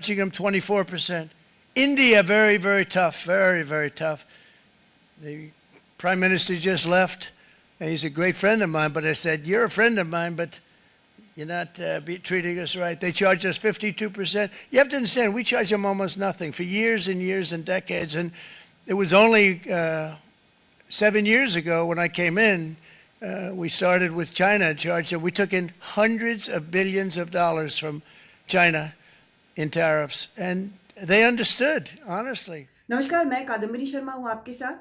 charging them 24%. India, very, very tough, very, very tough. The prime minister just left, and he's a great friend of mine, but I said, you're a friend of mine, but you're not treating us right. They charge us 52%. You have to understand, we charge them almost nothing for years and years and decades, and it was only 7 years ago when I came in, we started with China and charged them. We took in hundreds of billions of dollars from China in tariffs, and they understood, honestly. नमस्कार, मैं कादम्बरी शर्मा हूं आपके साथ।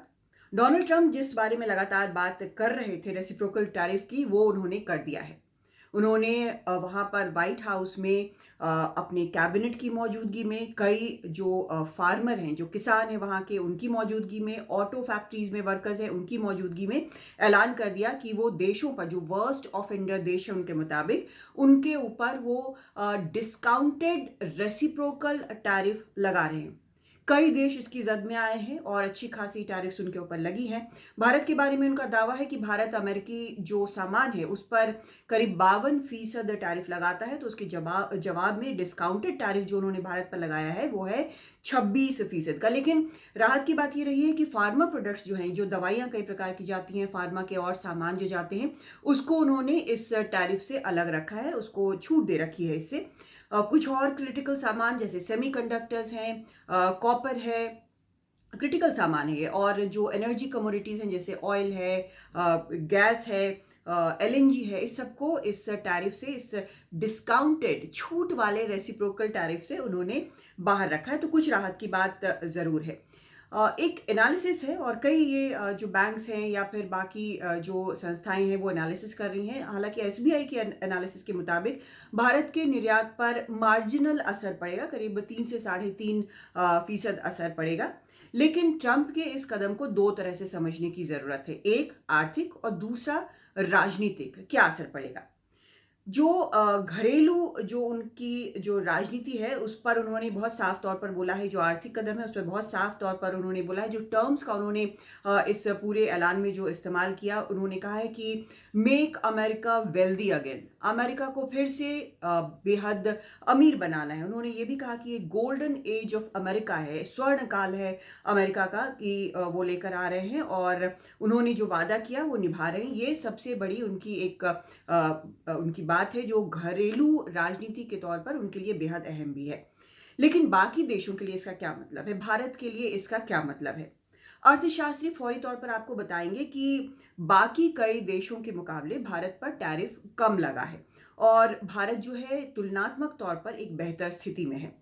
Donald Trump जिस बारे में लगातार बात कर रहे थे रेसिप्रोकल टैरिफ की, वो उन्होंने कर दिया है। उन्होंने वहां पर व्हाइट हाउस में अपने कैबिनेट की मौजूदगी में, कई जो फार्मर हैं, जो किसान हैं वहां के, उनकी मौजूदगी में, ऑटो फैक्ट्रीज में वर्कर्स हैं उनकी मौजूदगी में ऐलान कर दिया कि वो देशों पर, जो वर्स्ट ऑफेंडर देश है उनके मुताबिक, उनके ऊपर वो डिस्काउंटेड रेसिप्रोकल टैरिफ लगा रहे हैं। कई देश इसकी जद में आए हैं और अच्छी खासी टैरिफ्स उनके ऊपर लगी हैं। भारत के बारे में उनका दावा है कि भारत अमेरिकी जो सामान है उस पर करीब 52% टैरिफ लगाता है, तो उसके जवाब में डिस्काउंटेड टैरिफ जो उन्होंने भारत पर लगाया है वो है 26% का। लेकिन राहत की बात ये रही है कि फार्मा प्रोडक्ट्स जो हैं, जो दवाइयाँ कई प्रकार की जाती हैं, फार्मा के और सामान जो जाते हैं, उसको उन्होंने इस टैरिफ से अलग रखा है, उसको छूट दे रखी है इससे। कुछ और क्रिटिकल सामान जैसे सेमीकंडक्टर्स हैं, कॉपर है, क्रिटिकल सामान है, और जो एनर्जी कमोडिटीज़ हैं जैसे ऑयल है, गैस है, एलएनजी है, इस सबको इस टैरिफ से, इस डिस्काउंटेड छूट वाले रेसिप्रोकल टैरिफ से उन्होंने बाहर रखा है। तो कुछ राहत की बात ज़रूर है। एक एनालिसिस है और कई ये जो बैंक्स हैं या फिर बाकी जो संस्थाएं हैं वो एनालिसिस कर रही हैं। हालांकि एसबीआई के एनालिसिस के मुताबिक भारत के निर्यात पर मार्जिनल असर पड़ेगा, करीब 3 से 3.5% असर पड़ेगा। लेकिन ट्रंप के इस कदम को दो तरह से समझने की जरूरत है, एक आर्थिक और दूसरा राजनीतिक। क्या असर पड़ेगा? जो घरेलू जो उनकी जो राजनीति है उस पर उन्होंने बहुत साफ तौर पर बोला है, जो आर्थिक कदम है उस पर बहुत साफ तौर पर उन्होंने बोला है। जो टर्म्स का उन्होंने इस पूरे ऐलान में जो इस्तेमाल किया, उन्होंने कहा है कि make America wealthy again, America को फिर से बेहद अमीर बनाना है। उन्होंने ये भी कहा कि ये गोल्डन एज ऑफ अमेरिका है, स्वर्ण काल है अमेरिका का, कि वो लेकर आ रहे हैं और उन्होंने जो वादा किया वो निभा रहे हैं। ये सबसे बड़ी उनकी एक उनकी बात है जो घरेलू राजनीति के तौर पर उनके लिए बेहद अहम भी है। लेकिन बाकी देशों के लिए इसका क्या मतलब है, भारत के लिए इसका क्या मतलब है? अर्थशास्त्री फौरी तौर पर आपको बताएंगे कि बाकी कई देशों के मुकाबले भारत पर टैरिफ कम लगा है और भारत जो है तुलनात्मक तौर पर एक बेहतर स्थिति में है।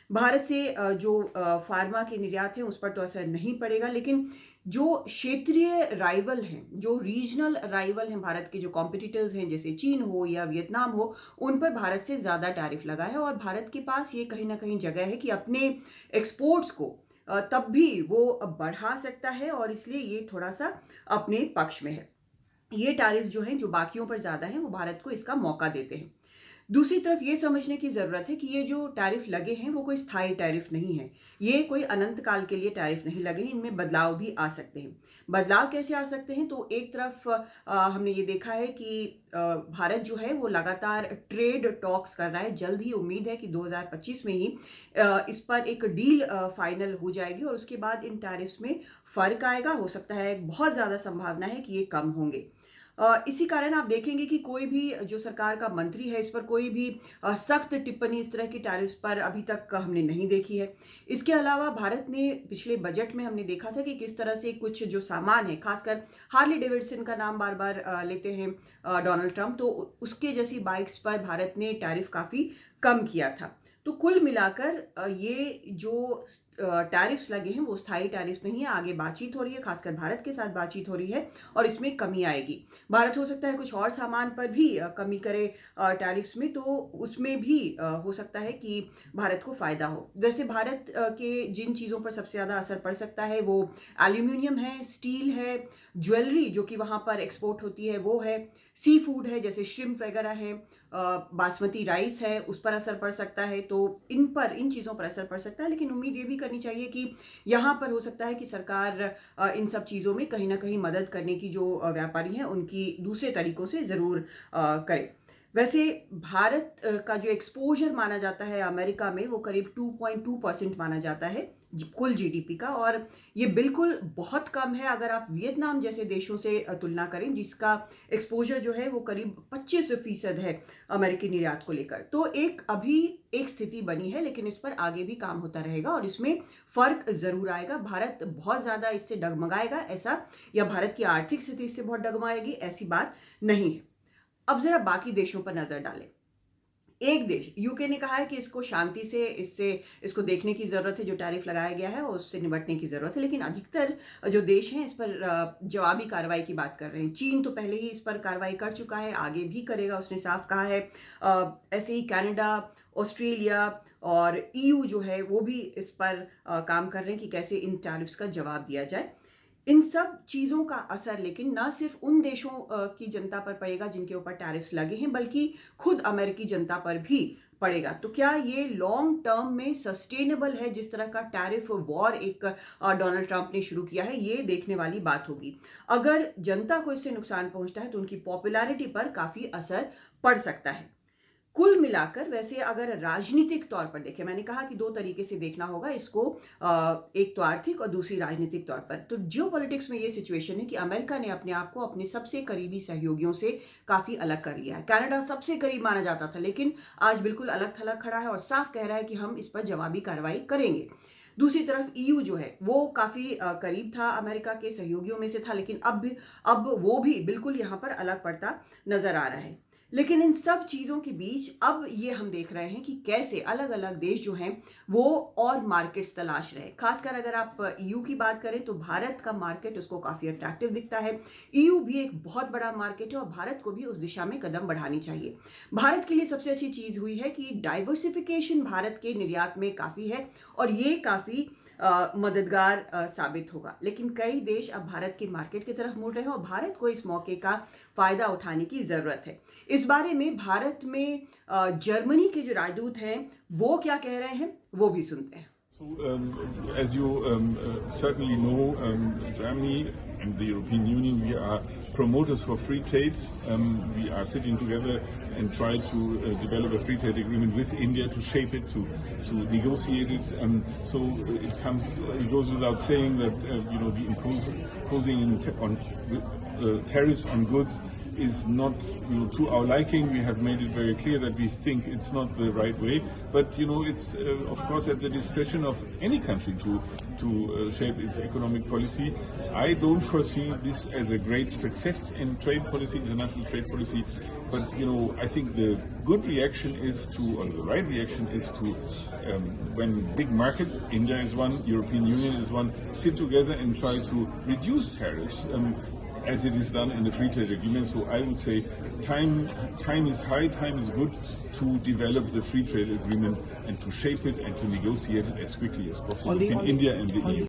भारत से जो फार्मा के निर्यात हैं उस पर तो असर नहीं पड़ेगा, लेकिन जो क्षेत्रीय राइवल हैं, जो रीजनल राइवल हैं भारत के, जो कॉम्पिटिटर्स हैं जैसे चीन हो या वियतनाम हो, उन पर भारत से ज़्यादा टैरिफ लगा है और भारत के पास ये कहीं ना कहीं जगह है कि अपने एक्सपोर्ट्स को तब भी वो बढ़ा सकता है और इसलिए ये थोड़ा सा अपने पक्ष में है। ये टैरिफ जो हैं, जो बाकियों पर ज़्यादा हैं, वो भारत को इसका मौका देते हैं। दूसरी तरफ ये समझने की ज़रूरत है कि ये जो टैरिफ लगे हैं वो कोई स्थायी टैरिफ नहीं है, ये कोई अनंत काल के लिए टैरिफ नहीं लगे हैं, इनमें बदलाव भी आ सकते हैं। बदलाव कैसे आ सकते हैं? तो एक तरफ हमने ये देखा है कि भारत जो है वो लगातार ट्रेड टॉक्स कर रहा है। जल्द ही उम्मीद है कि 2025 में ही इस पर एक डील फाइनल हो जाएगी और उसके बाद इन टैरिफ्स में फ़र्क आएगा। हो सकता है, बहुत ज़्यादा संभावना है कि ये कम होंगे। इसी कारण आप देखेंगे कि कोई भी जो सरकार का मंत्री है इस पर कोई भी सख्त टिप्पणी इस तरह की टैरिफ्स पर अभी तक हमने नहीं देखी है। इसके अलावा भारत ने पिछले बजट में हमने देखा था कि किस तरह से कुछ जो सामान है, खासकर हार्ले डेविडसन का नाम बार बार लेते हैं डोनाल्ड ट्रंप, तो उसके जैसी बाइक्स पर भारत ने टैरिफ काफ़ी कम किया था। तो कुल मिलाकर ये जो टैरिफ्स लगे हैं वो स्थायी टैरिफ्स नहीं है। आगे बातचीत हो रही है, खासकर भारत के साथ बातचीत हो रही है और इसमें कमी आएगी। भारत हो सकता है कुछ और सामान पर भी कमी करे टैरिफ्स में, तो उसमें भी हो सकता है कि भारत को फ़ायदा हो। वैसे भारत के जिन चीज़ों पर सबसे ज़्यादा असर पड़ सकता है वो एल्यूमिनियम है, स्टील है, ज्वेलरी जो कि वहाँ पर एक्सपोर्ट होती है वो है, सी फूड है जैसे श्रिम्प वगैरह है, बासमती राइस है, उस पर असर पड़ सकता है। तो इन चीज़ों पर असर पड़ सकता है, लेकिन उम्मीद ये भी करनी चाहिए कि यहाँ पर हो सकता है कि सरकार इन सब चीज़ों में कहीं ना कहीं मदद करने की जो व्यापारी हैं उनकी दूसरे तरीकों से ज़रूर करे। वैसे भारत का जो एक्सपोजर माना जाता है अमेरिका में वो करीब 2.2% माना जाता है कुल जीडीपी का, और ये बिल्कुल बहुत कम है अगर आप वियतनाम जैसे देशों से तुलना करें जिसका एक्सपोजर जो है वो करीब 25% है अमेरिकी निर्यात को लेकर। तो अभी एक स्थिति बनी है, लेकिन इस पर आगे भी काम होता रहेगा और इसमें फर्क जरूर आएगा। भारत बहुत ज़्यादा इससे डगमगाएगा ऐसा, या भारत की आर्थिक स्थिति इससे बहुत डगमगाएगी ऐसी बात नहीं है। अब जरा बाकी देशों पर नजर डालें। एक देश यूके ने कहा है कि इसको शांति से इसको देखने की जरूरत है, जो टैरिफ लगाया गया है और उससे निपटने की जरूरत है, लेकिन अधिकतर जो देश हैं इस पर जवाबी कार्रवाई की बात कर रहे हैं। चीन तो पहले ही इस पर कार्रवाई कर चुका है, आगे भी करेगा, उसने साफ कहा है। ऐसे ही कनाडा, ऑस्ट्रेलिया और ईयू जो है वो भी इस पर काम कर रहे हैं कि कैसे इन टैरिफ्स का जवाब दिया जाए। इन सब चीज़ों का असर लेकिन ना सिर्फ उन देशों की जनता पर पड़ेगा जिनके ऊपर टैरिफ्स लगे हैं, बल्कि खुद अमेरिकी जनता पर भी पड़ेगा। तो क्या ये लॉन्ग टर्म में सस्टेनेबल है? जिस तरह का टैरिफ वॉर एक डोनाल्ड ट्रंप ने शुरू किया है, ये देखने वाली बात होगी। अगर जनता को इससे नुकसान पहुंचता है तो उनकी पॉपुलैरिटी पर काफ़ी असर पड़ सकता है। कुल मिलाकर वैसे अगर राजनीतिक तौर पर देखें, मैंने कहा कि दो तरीके से देखना होगा इसको, एक तो आर्थिक और दूसरी राजनीतिक तौर पर। तो जियोपॉलिटिक्स में ये सिचुएशन है कि अमेरिका ने अपने आप को अपने सबसे करीबी सहयोगियों से काफ़ी अलग कर लिया है। कनाडा सबसे करीब माना जाता था, लेकिन आज बिल्कुल अलग थलग खड़ा है और साफ कह रहा है कि हम इस पर जवाबी कार्रवाई करेंगे। दूसरी तरफ ईयू जो है वो काफ़ी करीब था, अमेरिका के सहयोगियों में से था, लेकिन अब वो भी बिल्कुल यहाँ पर अलग पड़ता नजर आ रहा है। लेकिन इन सब चीज़ों के बीच अब ये हम देख रहे हैं कि कैसे अलग अलग देश जो हैं वो और मार्केट्स तलाश रहे हैं। खासकर अगर आप ईयू की बात करें तो भारत का मार्केट उसको काफ़ी अट्रैक्टिव दिखता है। ईयू भी एक बहुत बड़ा मार्केट है और भारत को भी उस दिशा में कदम बढ़ानी चाहिए। भारत के लिए सबसे अच्छी चीज़ हुई है कि डाइवर्सिफिकेशन भारत के निर्यात में काफ़ी है और ये काफ़ी मददगार साबित होगा। लेकिन कई देश अब भारत के मार्केट की तरफ मुड़ रहे हैं और भारत को इस मौके का फ़ायदा उठाने की ज़रूरत है। इस बारे में भारत में जर्मनी के जो राजदूत हैं वो क्या कह रहे हैं वो भी सुनते हैं। As you certainly know, Germany and the European Union, we are promoters for free trade. We are sitting together and try to develop a free trade agreement with India, to shape it, to negotiate it. So it goes without saying that the imposing tariffs on goods is not to our liking. We have made it very clear that we think it's not the right way, but it's of course at the discretion of any country to shape its economic policy. I don't foresee this as a great success in trade policy, international trade policy, but I think the good reaction is or the right reaction is to when big markets, India is one, European Union is one, sit together and try to reduce tariffs, as it is done in the free trade agreement. So I would say time is high, time is good to develop the free trade agreement and to shape it and to negotiate it as quickly as possible between India and the EU.